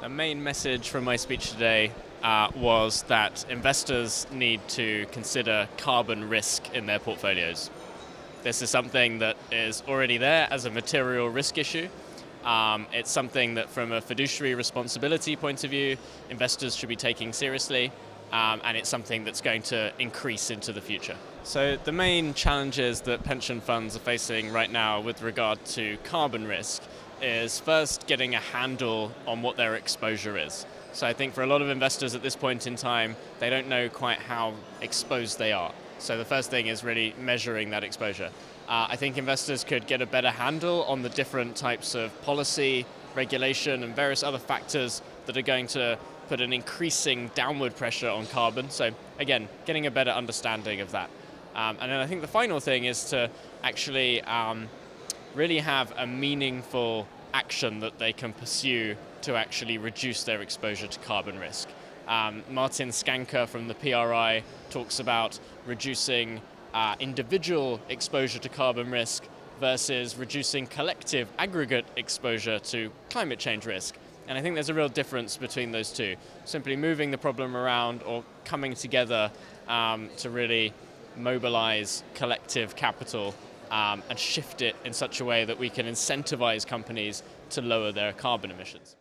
The main message from my speech today was that investors need to consider carbon risk in their portfolios. This is something that is already there as a material risk issue. It's something that from a fiduciary responsibility point of view, investors should be taking seriously, and it's something that's going to increase into the future. So the main challenges that pension funds are facing right now with regard to carbon risk is first getting a handle on what their exposure is. So I think for a lot of investors at this point in time, they don't know quite how exposed they are. So the first thing is really measuring that exposure. I think investors could get a better handle on the different types of policy, regulation, and various other factors that are going to put an increasing downward pressure on carbon. So again, getting a better understanding of that. And then I think the final thing is to actually really have a meaningful action that they can pursue to actually reduce their exposure to carbon risk. Martin Skanker from the PRI talks about reducing individual exposure to carbon risk versus reducing collective aggregate exposure to climate change risk. And I think there's a real difference between those two. Simply moving the problem around or coming together to really mobilize collective capital and shift it in such a way that we can incentivize companies to lower their carbon emissions.